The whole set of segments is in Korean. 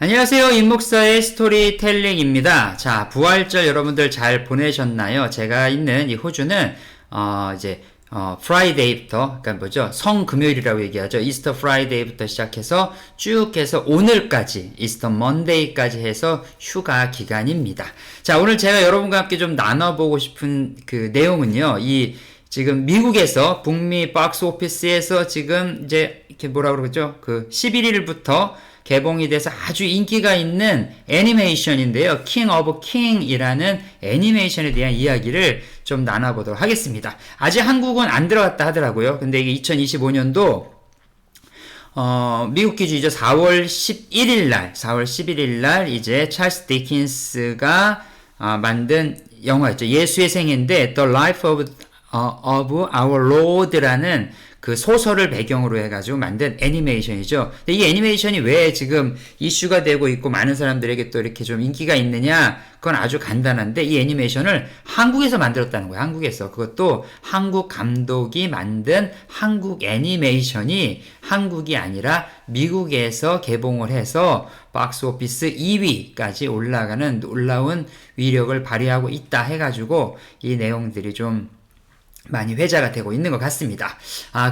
안녕하세요. 임목사의 스토리텔링입니다. 자, 부활절 여러분들 잘 보내셨나요? 제가 있는 이 호주는, 프라이데이부터, 그러니까 뭐죠? 성금요일이라고 얘기하죠. 이스터 프라이데이부터 시작해서 쭉 해서 오늘까지, 이스터 먼데이까지 해서 휴가 기간입니다. 자, 오늘 제가 여러분과 함께 좀 나눠보고 싶은 그 내용은요, 지금 미국에서 북미 박스 오피스에서 지금 이제 이렇게 뭐라 그러죠? 그 11일부터 개봉이 돼서 아주 인기가 있는 애니메이션인데요. 킹 오브 킹이라는 애니메이션에 대한 이야기를 좀 나눠보도록 하겠습니다. 아직 한국은 안 들어갔다 하더라고요. 근데 이게 2025년도 미국 기준이죠. 4월 11일 날 이제 찰스 디킨스가 만든 영화였죠. 예수의 생애인데 The Life of Our Lord라는 그 소설을 배경으로 해가지고 만든 애니메이션이죠. 근데 이 애니메이션이 왜 지금 이슈가 되고 있고 많은 사람들에게 또 이렇게 좀 인기가 있느냐? 그건 아주 간단한데 이 애니메이션을 한국에서 만들었다는 거예요. 한국에서. 그것도 한국 감독이 만든 한국 애니메이션이 한국이 아니라 미국에서 개봉을 해서 박스 오피스 2위까지 올라가는 놀라운 위력을 발휘하고 있다 해가지고 이 내용들이 좀 많이 회자가 되고 있는 것 같습니다.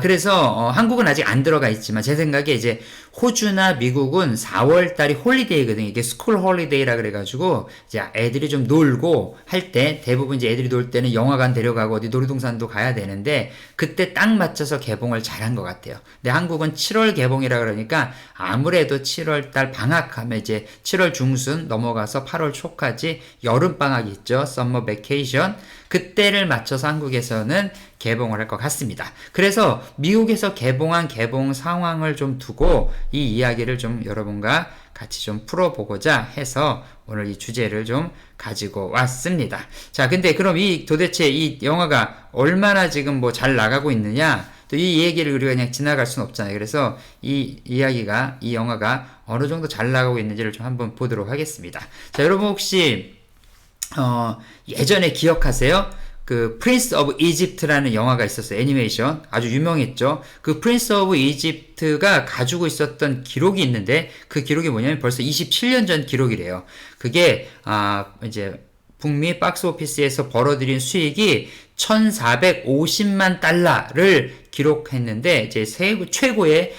그래서 한국은 아직 안 들어가 있지만 제 생각에 이제 호주나 미국은 4월 달이 홀리데이거든요. 이게 스쿨 홀리데이라 그래가지고 이제 애들이 좀 놀고 할 때 대부분 이제 애들이 놀 때는 영화관 데려가고 어디 놀이동산도 가야 되는데 그때 딱 맞춰서 개봉을 잘한 것 같아요. 근데 한국은 7월 개봉이라 그러니까 아무래도 7월 달 방학하면 이제 7월 중순 넘어가서 8월 초까지 여름 방학이 있죠. 썸머 베케이션. 그때를 맞춰서 한국에서는 개봉을 할 것 같습니다. 그래서 미국에서 개봉한 개봉 상황을 좀 두고 이 이야기를 좀 여러분과 같이 좀 풀어보고자 해서 오늘 이 주제를 좀 가지고 왔습니다. 자, 근데 그럼 도대체 이 영화가 얼마나 지금 뭐 잘 나가고 있느냐? 또 이 얘기를 우리가 그냥 지나갈 수는 없잖아요. 그래서 이 영화가 어느 정도 잘 나가고 있는지를 좀 한번 보도록 하겠습니다. 자, 여러분 혹시 예전에 기억하세요? 그 프린스 오브 이집트라는 영화가 있었어요. 애니메이션. 아주 유명했죠. 그 프린스 오브 이집트가 가지고 있었던 기록이 있는데 그 기록이 뭐냐면 벌써 27년 전 기록이래요. 그게 이제 북미 박스 오피스에서 벌어들인 수익이 1,450만 달러를 기록했는데 이제 최고의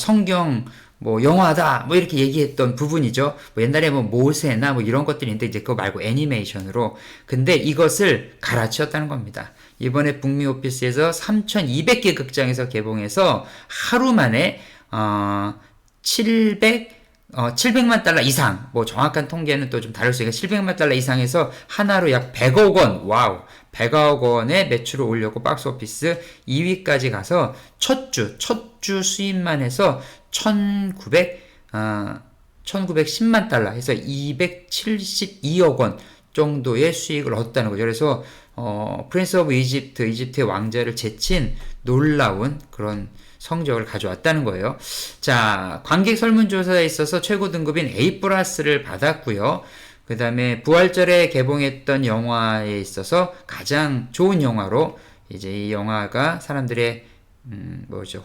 성경 뭐 영화다 뭐 이렇게 얘기했던 부분이죠. 뭐 옛날에 뭐 모세나 뭐 이런 것들이 있는데 이제 그거 말고 애니메이션으로. 근데 이것을 갈아치웠다는 겁니다. 이번에 북미 오피스에서 3,200개 극장에서 개봉해서 하루 만에 700만 달러 이상, 뭐 정확한 통계는 또 좀 다를 수 있으니까 700만 달러 이상에서 하나로 약 100억 원, 와우, 100억 원의 매출을 올렸고 박스 오피스 2위까지 가서 첫 주 수입만 해서 1910만 달러 해서 272억 원 정도의 수익을 얻었다는 거죠. 그래서 프린스 오브 이집트의 왕자를 제친 놀라운 그런 성적을 가져왔다는 거예요. 자, 관객 설문조사에 있어서 최고 등급인 A+를 받았고요. 그 다음에 부활절에 개봉했던 영화에 있어서 가장 좋은 영화로 이제 이 영화가 사람들의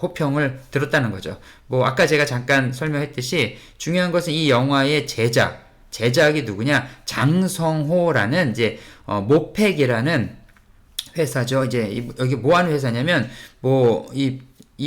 호평을 들었다는 거죠. 뭐 아까 제가 잠깐 설명했듯이 중요한 것은 이 영화의 제작이 누구냐? 장성호라는 이제 모팩이라는 회사죠. 이제 여기 뭐 하는 회사냐면 이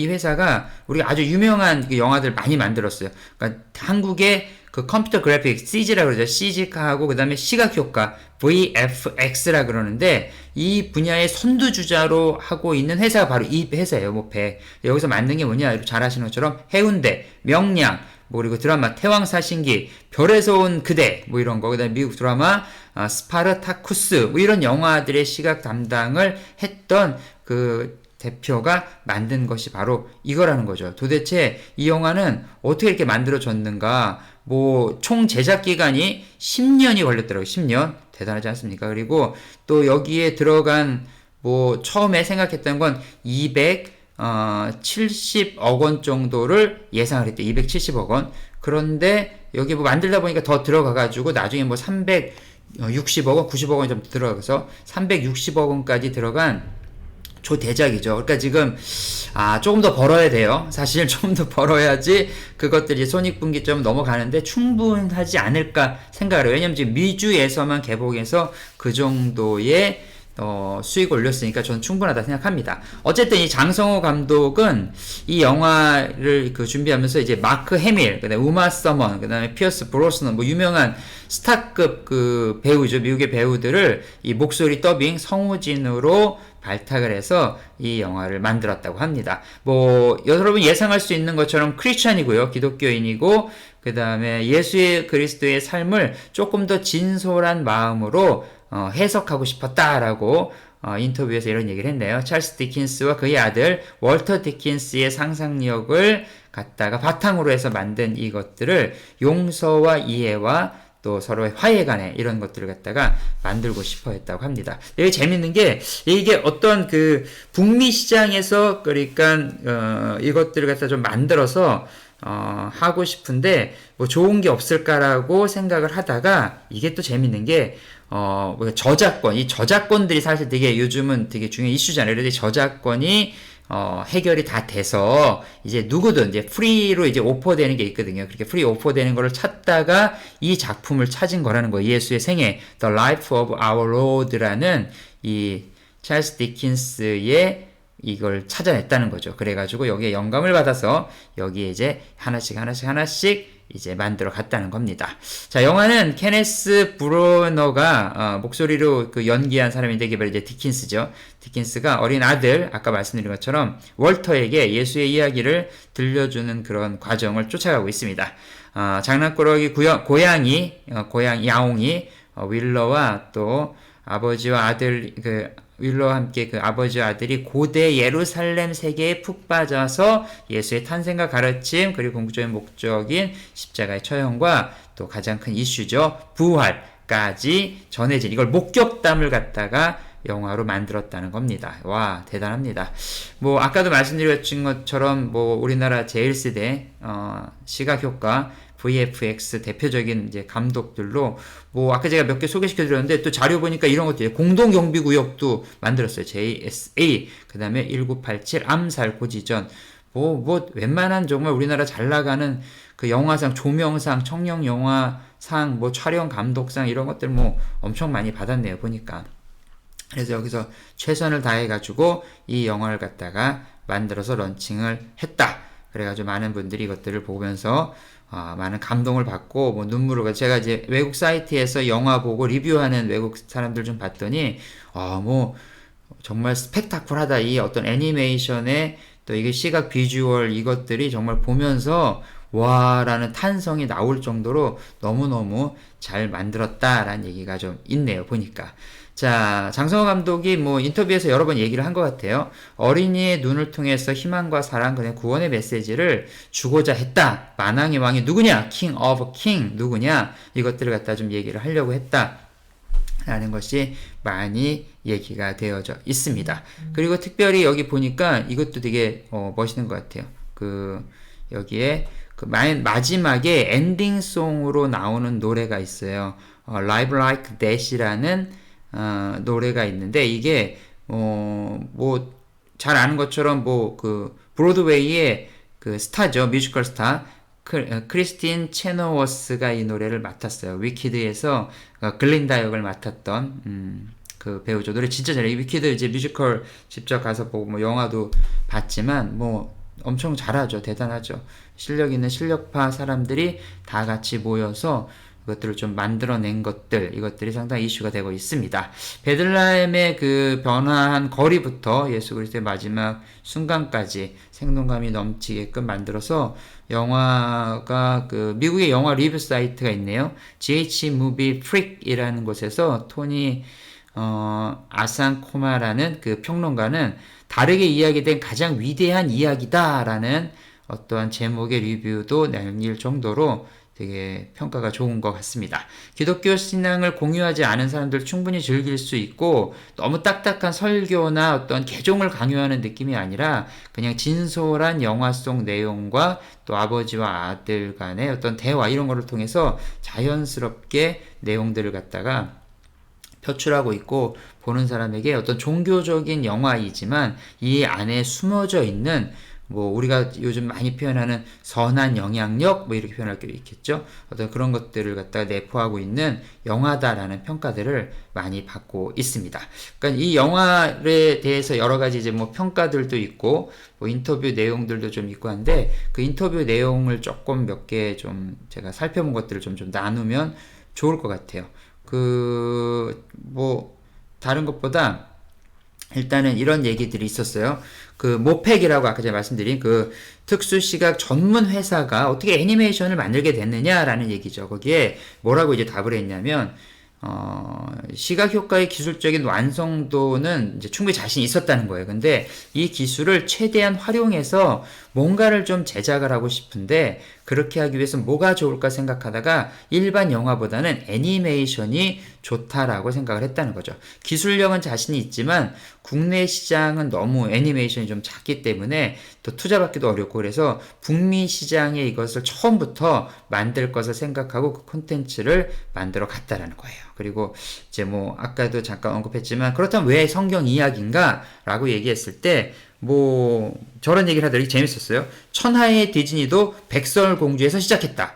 회사가 우리가 아주 유명한 그 영화들 많이 만들었어요. 그러니까 한국의 그 컴퓨터 그래픽 CG라 그러죠. CG화하고 그다음에 시각 효과 VFX라 그러는데 이 분야의 선두주자로 하고 있는 회사가 바로 이 회사예요. 모팩. 여기서 만든 게 뭐냐? 잘 아시는 것처럼 해운대, 명량, 뭐 그리고 드라마 태왕사신기, 별에서 온 그대 뭐 이런 거. 그다음에 미국 드라마 스파르타쿠스 뭐 이런 영화들의 시각 담당을 했던 그 대표가 만든 것이 바로 이거라는 거죠. 도대체 이 영화는 어떻게 이렇게 만들어졌는가? 뭐 총 제작 기간이 10년이 걸렸더라고요. 10년. 대단하지 않습니까? 그리고 또 여기에 들어간 뭐 처음에 생각했던 건 270억 원 정도를 예상을 했대. 270억 원. 그런데 여기 뭐 만들다 보니까 더 들어가가지고 나중에 뭐 360억 원, 90억 원이 좀 들어가서 360억 원까지 들어간 초대작이죠. 그러니까 지금 조금 더 벌어야 돼요. 사실 조금 더 벌어야지 그것들이 손익분기점 넘어가는데 충분하지 않을까 생각을 해요. 왜냐면 지금 미주에서만 개봉해서 그 정도의 수익 올렸으니까 저는 충분하다 생각합니다. 어쨌든 이 장성호 감독은 이 영화를 준비하면서 이제 마크 해밀, 그다음에 우마 서먼, 그다음에 피어스 브로스넌, 뭐 유명한 스타급 그 배우죠. 미국의 배우들을 이 목소리 더빙 성우진으로 발탁을 해서 이 영화를 만들었다고 합니다. 뭐 여러분 예상할 수 있는 것처럼 크리스찬이고요. 기독교인이고 그 다음에 예수의 그리스도의 삶을 조금 더 진솔한 마음으로 해석하고 싶었다라고 인터뷰에서 이런 얘기를 했네요. 찰스 디킨스와 그의 아들 월터 디킨스의 상상력을 갖다가 바탕으로 해서 만든 이것들을 용서와 이해와 또 서로의 화해 간에 이런 것들을 갖다가 만들고 싶어 했다고 합니다. 되게 재밌는 게 이게 어떤 그 북미 시장에서 그러니까 이것들을 갖다 좀 만들어서 하고 싶은데 뭐 좋은 게 없을까라고 생각을 하다가 이게 또 재밌는 게 저작권, 이 저작권들이 사실 되게 요즘은 되게 중요한 이슈잖아요. 그래서 저작권이 해결이 다 돼서 이제 누구든 이제 프리로 이제 오퍼되는 게 있거든요. 그렇게 프리 오퍼되는 거를 찾다가 이 작품을 찾은 거라는 거예요. 예수의 생애, The Life of Our Lord라는 이 찰스 디킨스의 이걸 찾아냈다는 거죠. 그래가지고 여기에 영감을 받아서 여기에 이제 하나씩 이제 만들어 갔다는 겁니다. 자, 영화는 케네스 브로너가 목소리로 그 연기한 사람인데 이게 바로 이제 디킨스죠. 디킨스가 어린 아들, 아까 말씀드린 것처럼 월터에게 예수의 이야기를 들려주는 그런 과정을 쫓아가고 있습니다. 장난꾸러기 고양이 야옹이 윌러와 또 아버지와 아들 윌러와 함께 그 아버지와 아들이 고대 예루살렘 세계에 푹 빠져서 예수의 탄생과 가르침 그리고 궁극적인 목적인 십자가의 처형과 또 가장 큰 이슈죠. 부활까지 전해진 이걸 목격담을 갖다가 영화로 만들었다는 겁니다. 와, 대단합니다. 뭐 아까도 말씀드렸던 것처럼 뭐 우리나라 제1세대 시각효과 VFX 대표적인 이제 감독들로 뭐 아까 제가 몇 개 소개시켜 드렸는데 또 자료 보니까 이런 것도 공동경비구역도 만들었어요. JSA 그다음에 1987 암살 고지전 뭐 웬만한 정말 우리나라 잘 나가는 그 영화상 조명상 청룡 영화상 뭐 촬영 감독상 이런 것들 뭐 엄청 많이 받았네요. 보니까. 그래서 여기서 최선을 다해 가지고 이 영화를 갖다가 만들어서 런칭을 했다. 그래가지고 많은 분들이 이것들을 보면서 많은 감동을 받고 뭐 눈물을 제가 이제 외국 사이트에서 영화 보고 리뷰하는 외국 사람들 좀 봤더니 뭐 정말 스펙타클하다 이 어떤 애니메이션의 또 이게 시각 비주얼 이것들이 정말 보면서 와라는 탄성이 나올 정도로 너무너무 잘 만들었다라는 얘기가 좀 있네요. 보니까. 자, 장성호 감독이 뭐 인터뷰에서 여러 번 얘기를 한 것 같아요. 어린이의 눈을 통해서 희망과 사랑, 그다음에 구원의 메시지를 주고자 했다. 만왕의 왕이 누구냐? King of King 누구냐? 이것들을 갖다 좀 얘기를 하려고 했다. 라는 것이 많이 얘기가 되어져 있습니다. 그리고 특별히 여기 보니까 이것도 되게 멋있는 것 같아요. 여기에 마지막에 엔딩송으로 나오는 노래가 있어요. Live Like That이라는 노래가 있는데 이게 뭐 잘 아는 것처럼 브로드웨이의 그 스타죠. 뮤지컬 스타 크리스틴 체너워스가 이 노래를 맡았어요. 위키드에서 글린다 역을 맡았던 그 배우죠. 노래 진짜 잘해요. 위키드 이제 뮤지컬 직접 가서 보고 뭐 영화도 봤지만 뭐 엄청 잘하죠. 대단하죠. 실력 있는 실력파 사람들이 다 같이 모여서 이것들을 좀 만들어낸 이것들이 상당히 이슈가 되고 있습니다. 베들레헴의 그 변화한 거리부터 예수 그리스도의 마지막 순간까지 생동감이 넘치게끔 만들어서 영화가 미국의 영화 리뷰 사이트가 있네요. GH Movie Freak이라는 곳에서 토니 아산코마라는 그 평론가는 다르게 이야기된 가장 위대한 이야기다라는 어떠한 제목의 리뷰도 남길 정도로 되게 평가가 좋은 것 같습니다. 기독교 신앙을 공유하지 않은 사람들 충분히 즐길 수 있고 너무 딱딱한 설교나 어떤 개종을 강요하는 느낌이 아니라 그냥 진솔한 영화 속 내용과 또 아버지와 아들 간의 어떤 대화 이런 거를 통해서 자연스럽게 내용들을 갖다가 표출하고 있고 보는 사람에게 어떤 종교적인 영화이지만 이 안에 숨어져 있는 뭐 우리가 요즘 많이 표현하는 선한 영향력 뭐 이렇게 표현할 게 있겠죠. 어떤 그런 것들을 갖다가 내포하고 있는 영화다라는 평가들을 많이 받고 있습니다. 그러니까 이 영화에 대해서 여러 가지 이제 뭐 평가들도 있고 뭐 인터뷰 내용들도 좀 있고 한데 그 인터뷰 내용을 조금 몇 개 좀 제가 살펴본 것들을 좀 나누면 좋을 것 같아요. 뭐 다른 것보다 일단은 이런 얘기들이 있었어요. 그 모팩이라고 아까 제가 말씀드린 그 특수시각 전문 회사가 어떻게 애니메이션을 만들게 됐느냐라는 얘기죠. 거기에 뭐라고 이제 답을 했냐면 시각 효과의 기술적인 완성도는 이제 충분히 자신이 있었다는 거예요. 근데 이 기술을 최대한 활용해서 뭔가를 좀 제작을 하고 싶은데 그렇게 하기 위해서 뭐가 좋을까 생각하다가 일반 영화보다는 애니메이션이 좋다라고 생각을 했다는 거죠. 기술력은 자신이 있지만 국내 시장은 너무 애니메이션이 좀 작기 때문에 또 투자받기도 어렵고 그래서 북미 시장에 이것을 처음부터 만들 것을 생각하고 그 콘텐츠를 만들어 갔다라는 거예요. 그리고 이제 뭐 아까도 잠깐 언급했지만 그렇다면 왜 성경 이야기인가? 라고 얘기했을 때 뭐 저런 얘기를 하더니 재밌었어요. 천하의 디즈니도 백설공주에서 시작했다.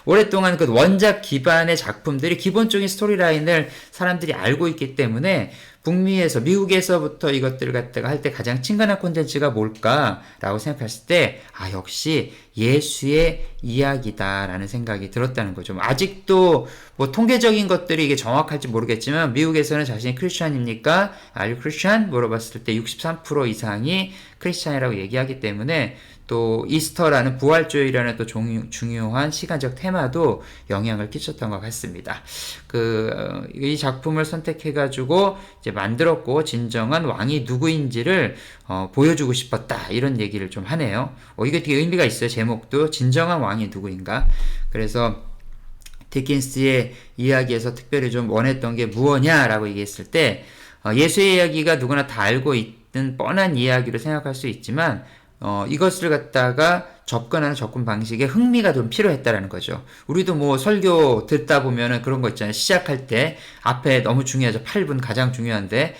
오랫동안 그 원작 기반의 작품들이 기본적인 스토리라인을 사람들이 알고 있기 때문에 북미에서, 미국에서부터 이것들을 갖다가 할 때 가장 친근한 콘텐츠가 뭘까라고 생각했을 때, 역시 예수의 이야기다라는 생각이 들었다는 거죠. 아직도 뭐 통계적인 것들이 이게 정확할지 모르겠지만, 미국에서는 자신이 크리스찬입니까? Are you Christian? 물어봤을 때 63% 이상이 크리스찬이라고 얘기하기 때문에, 또 이스터라는 부활주일이라는 또 중요한 시간적 테마도 영향을 끼쳤던 것 같습니다. 이 작품을 선택해가지고 이제 만들었고 진정한 왕이 누구인지를 보여주고 싶었다 이런 얘기를 좀 하네요. 이게 되게 의미가 있어요. 제목도 진정한 왕이 누구인가. 그래서 디킨스의 이야기에서 특별히 좀 원했던 게 무엇냐라고 얘기했을 때 예수의 이야기가 누구나 다 알고 있는 뻔한 이야기로 생각할 수 있지만 이것을 갖다가 접근하는 접근 방식에 흥미가 좀 필요했다라는 거죠. 우리도 뭐 설교 듣다 보면은 그런 거 있잖아요. 시작할 때 앞에 너무 중요하죠. 8분 가장 중요한데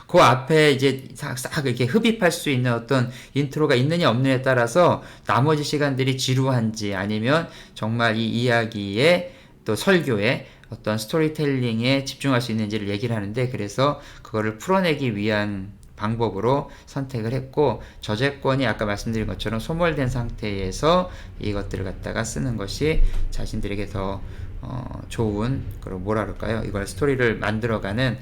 그 앞에 이제 싹 이렇게 흡입할 수 있는 어떤 인트로가 있느냐 없느냐에 따라서 나머지 시간들이 지루한지 아니면 정말 이 이야기에 또 설교에 어떤 스토리텔링에 집중할 수 있는지를 얘기를 하는데 그래서 그거를 풀어내기 위한 방법으로 선택을 했고 저작권이 아까 말씀드린 것처럼 소멸된 상태에서 이것들을 갖다가 쓰는 것이 자신들에게 더 좋은 그런 뭐라 그럴까요? 이걸 스토리를 만들어가는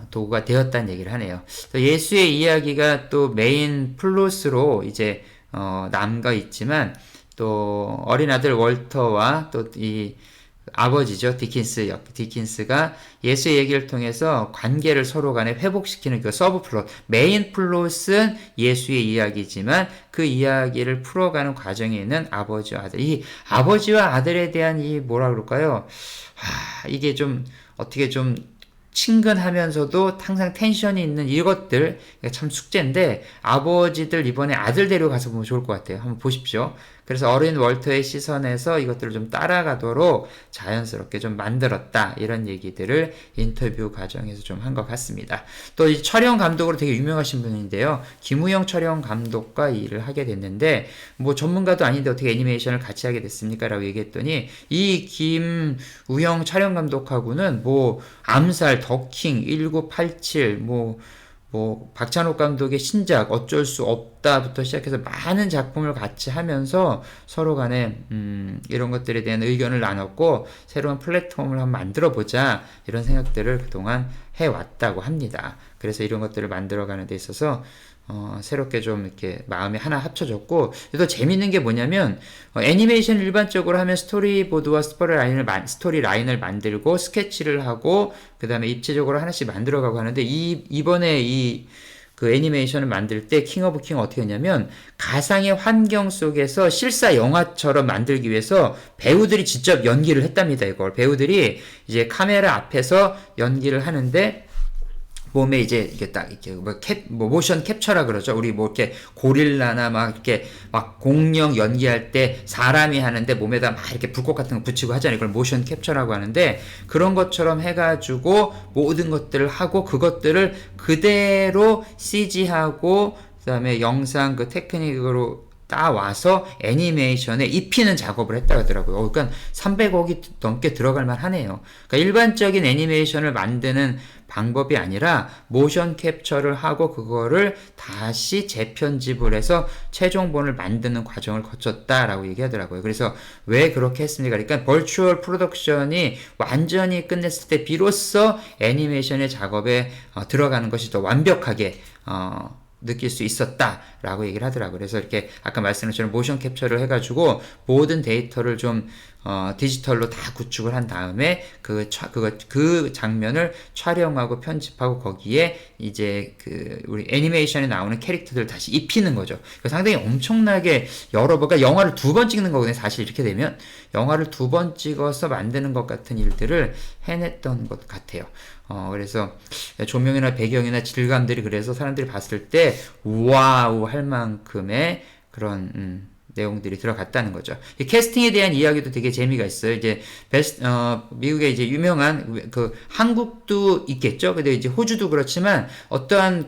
도구가 되었다는 얘기를 하네요. 또 예수의 이야기가 또 메인 플롯으로 이제 남가 있지만 또 어린 아들 월터와 또 이 아버지죠. 디킨스가 예수의 얘기를 통해서 관계를 서로 간에 회복시키는 그 서브 플롯. 메인 플롯은 예수의 이야기지만 그 이야기를 풀어가는 과정에 있는 아버지와 아들. 이 아버지와 아들에 대한 이 뭐라 그럴까요? 이게 좀 어떻게 좀 친근하면서도 항상 텐션이 있는 이것들 참 숙제인데 아버지들 이번에 아들 데려가서 보면 좋을 것 같아요. 한번 보십시오. 그래서 어린 월터의 시선에서 이것들을 좀 따라가도록 자연스럽게 좀 만들었다. 이런 얘기들을 인터뷰 과정에서 좀 한 것 같습니다. 또 이 촬영 감독으로 되게 유명하신 분인데요. 김우영 촬영 감독과 일을 하게 됐는데 뭐 전문가도 아닌데 어떻게 애니메이션을 같이 하게 됐습니까? 라고 얘기했더니 이 김우영 촬영 감독하고는 뭐 암살, 더킹, 1987, 뭐 박찬욱 감독의 신작 어쩔 수 없다부터 시작해서 많은 작품을 같이 하면서 서로 간에 이런 것들에 대한 의견을 나눴고 새로운 플랫폼을 한번 만들어 보자 이런 생각들을 그동안 해왔다고 합니다. 그래서 이런 것들을 만들어가는 데 있어서 새롭게 좀 이렇게 마음이 하나 합쳐졌고 또 재밌는 게 뭐냐면 애니메이션 일반적으로 하면 스토리보드와 스토리 라인을 만들고 스케치를 하고 그 다음에 입체적으로 하나씩 만들어가고 하는데 이번에 그 애니메이션을 만들 때 킹 오브 킹 어떻게 했냐면 가상의 환경 속에서 실사 영화처럼 만들기 위해서 배우들이 직접 연기를 했답니다. 이걸 배우들이 이제 카메라 앞에서 연기를 하는데 몸에 이제 이게 딱 이렇게 뭐 모션 캡처라 그러죠. 우리 뭐 이렇게 고릴라나 막 이렇게 막 공룡 연기할 때 사람이 하는데 몸에다 막 이렇게 불꽃 같은 거 붙이고 하잖아요. 이걸 모션 캡처라고 하는데 그런 것처럼 해가지고 모든 것들을 하고 그것들을 그대로 CG하고 그다음에 영상 그 테크닉으로 따와서 애니메이션에 입히는 작업을 했다고 하더라고요. 그러니까 300억이 넘게 들어갈 만하네요. 그러니까 일반적인 애니메이션을 만드는 방법이 아니라 모션 캡처를 하고 그거를 다시 재편집을 해서 최종본을 만드는 과정을 거쳤다라고 얘기하더라고요. 그래서 왜 그렇게 했습니까? 그러니까 버추얼 프로덕션이 완전히 끝냈을 때 비로소 애니메이션의 작업에 들어가는 것이 더 완벽하게 느낄 수 있었다라고 얘기를 하더라고요. 그래서 이렇게 아까 말씀드린 것처럼 모션 캡처를 해가지고 모든 데이터를 좀 디지털로 다 구축을 한 다음에 그 장면을 촬영하고 편집하고 거기에 이제 우리 애니메이션에 나오는 캐릭터들을 다시 입히는 거죠. 상당히 엄청나게 여러 번, 그러니까 영화를 2번 찍는 거거든요. 사실 이렇게 되면 영화를 2번 찍어서 만드는 것 같은 일들을 해냈던 것 같아요. 그래서 조명이나 배경이나 질감들이 그래서 사람들이 봤을 때 와우 할 만큼의 그런 내용들이 들어갔다는 거죠. 이 캐스팅에 대한 이야기도 되게 재미가 있어요. 이제 미국의 이제 유명한 한국도 있겠죠. 근데 이제 호주도 그렇지만 어떠한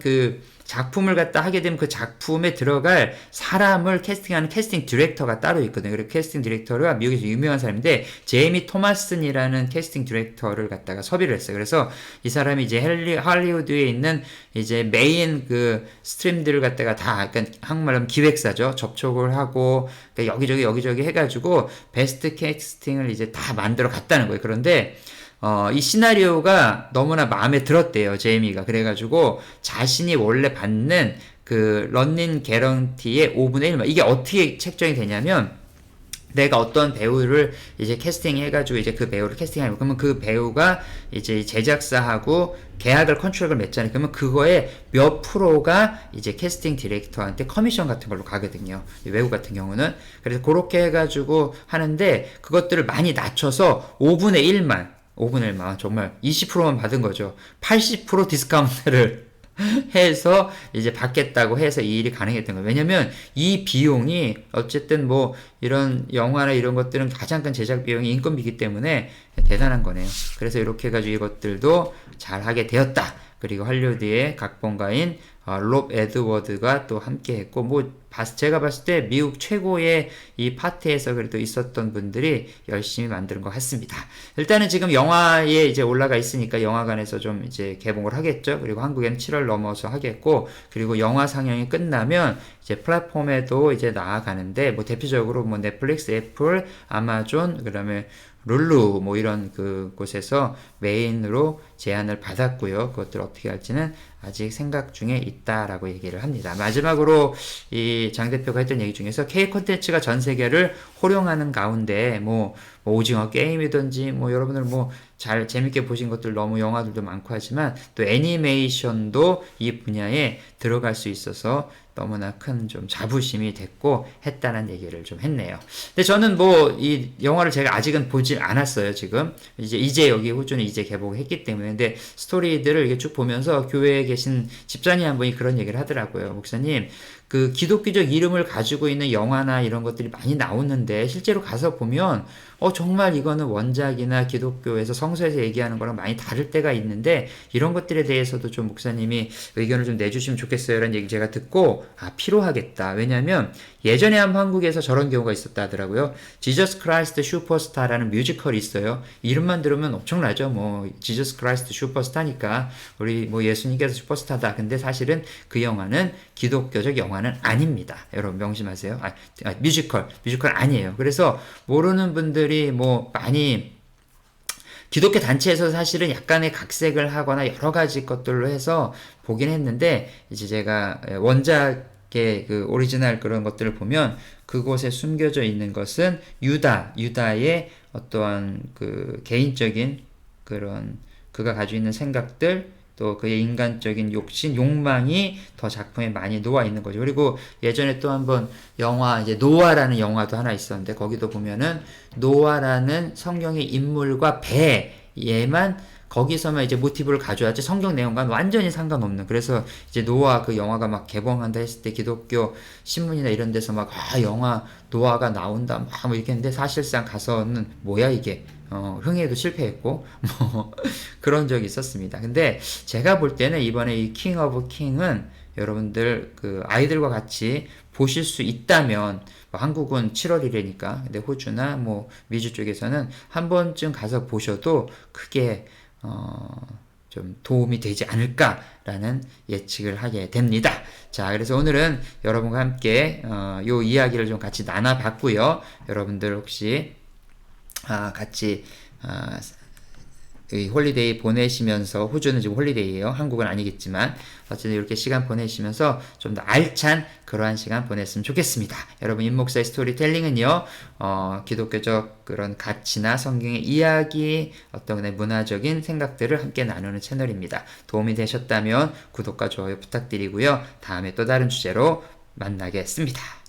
작품을 갖다 하게 되면 그 작품에 들어갈 사람을 캐스팅하는 캐스팅 디렉터가 따로 있거든요. 그리고 캐스팅 디렉터가 미국에서 유명한 사람인데 제이미 토마슨이라는 캐스팅 디렉터를 갖다가 섭외를 했어요. 그래서 이 사람이 이제 할리우드에 있는 이제 메인 스트림들을 갖다가 다 약간 한국말로 하면 기획사죠. 접촉을 하고 그러니까 여기저기 해가지고 베스트 캐스팅을 이제 다 만들어 갔다는 거예요. 그런데 이 시나리오가 너무나 마음에 들었대요, 제이미가. 그래가지고 자신이 원래 받는 런닝 개런티의 5분의 1만. 이게 어떻게 책정이 되냐면, 내가 어떤 배우를 이제 캐스팅해가지고 이제 그 배우를 캐스팅하고 그러면 그 배우가 이제 제작사하고 계약을 컨트랙을 맺잖아요. 그러면 그거에 몇 프로가 이제 캐스팅 디렉터한테 커미션 같은 걸로 가거든요. 외국 같은 경우는. 그래서 그렇게 해가지고 하는데 그것들을 많이 낮춰서 5분의 1만 정말 20%만 받은 거죠. 80% 디스카운트를 해서 이제 받겠다고 해서 이 일이 가능했던 거예요. 왜냐면 이 비용이 어쨌든 뭐 이런 영화나 이런 것들은 가장 큰 제작 비용이 인건비이기 때문에 대단한 거네요. 그래서 이렇게 해가지고 이것들도 잘 하게 되었다. 그리고 할리우드의 각본가인 롭 에드워드가 또 함께 했고, 제가 봤을 때 미국 최고의 이 파트에서 그래도 있었던 분들이 열심히 만드는 것 같습니다. 일단은 지금 영화에 이제 올라가 있으니까 영화관에서 좀 이제 개봉을 하겠죠. 그리고 한국에는 7월 넘어서 하겠고, 그리고 영화 상영이 끝나면 이제 플랫폼에도 이제 나아가는데, 대표적으로 넷플릭스, 애플, 아마존, 그다음에 룰루 이런 곳에서 메인으로 제안을 받았고요. 그것들 어떻게 할지는 아직 생각 중에 있다라고 얘기를 합니다. 마지막으로 이 장 대표가 했던 얘기 중에서 K 콘텐츠가 전 세계를 호령하는 가운데 오징어 게임이든지 여러분들 잘 재밌게 보신 것들 너무 영화들도 많고 하지만 또 애니메이션도 이 분야에 들어갈 수 있어서 너무나 큰 좀 자부심이 됐고 했다는 얘기를 좀 했네요. 근데 저는 이 영화를 제가 아직은 보질 않았어요. 지금 이제 여기 호주는 이제 개봉했기 때문에. 근데 스토리들을 이렇게 쭉 보면서 교회에 계신 집사님 한 분이 그런 얘기를 하더라고요. 목사님, 기독교적 이름을 가지고 있는 영화나 이런 것들이 많이 나오는데 실제로 가서 보면 정말 이거는 원작이나 기독교에서 성서에서 얘기하는 거랑 많이 다를 때가 있는데 이런 것들에 대해서도 좀 목사님이 의견을 좀 내주시면 좋겠어요 라는 얘기 제가 듣고 필요하겠다. 왜냐면 예전에 한국에서 저런 경우가 있었다 하더라고요. 지저스 크라이스트 슈퍼스타라는 뮤지컬이 있어요. 이름만 들으면 엄청나죠. 지저스 크라이스트 슈퍼스타니까 우리 예수님께서 슈퍼스타다. 근데 사실은 그 영화는 기독교적 영화는 아닙니다. 여러분 명심하세요. 뮤지컬 아니에요. 그래서 모르는 분들이 많이 기독교 단체에서 사실은 약간의 각색을 하거나 여러 가지 것들로 해서 보긴 했는데 이제 제가 원작의 오리지널 그런 것들을 보면 그곳에 숨겨져 있는 것은 유다의 어떠한 개인적인 그런 그가 가지고 있는 생각들 또 그의 인간적인 욕망이 더 작품에 많이 녹아 있는 거죠. 그리고 예전에 또 한번 영화 이제 노아라는 영화도 하나 있었는데 거기도 보면은 노아라는 성경의 인물과 배 얘만 거기서만 이제 모티브를 가져야지 성경 내용과는 완전히 상관없는. 그래서 이제 노아 그 영화가 막 개봉한다 했을 때 기독교 신문이나 이런 데서 막 영화 노아가 나온다 막 뭐 이렇게 했는데 사실상 가서는 뭐야 이게 흥행에도 실패했고 뭐 그런 적이 있었습니다. 근데 제가 볼 때는 이번에 이 킹 오브 킹은 여러분들 그 아이들과 같이 보실 수 있다면 뭐 한국은 7월 1일이니까 근데 호주나 뭐 미주 쪽에서는 한 번쯤 가서 보셔도 크게 좀 도움이 되지 않을까라는 예측을 하게 됩니다. 자, 그래서 오늘은 여러분과 함께 요 이야기를 좀 같이 나눠봤고요. 여러분들 혹시 같이 이 홀리데이 보내시면서 호주는 지금 홀리데이예요. 한국은 아니겠지만 어쨌든 이렇게 시간 보내시면서 좀 더 알찬 그러한 시간 보냈으면 좋겠습니다. 여러분 임목사의 스토리텔링은요. 기독교적 그런 가치나 성경의 이야기 어떤 문화적인 생각들을 함께 나누는 채널입니다. 도움이 되셨다면 구독과 좋아요 부탁드리고요. 다음에 또 다른 주제로 만나겠습니다.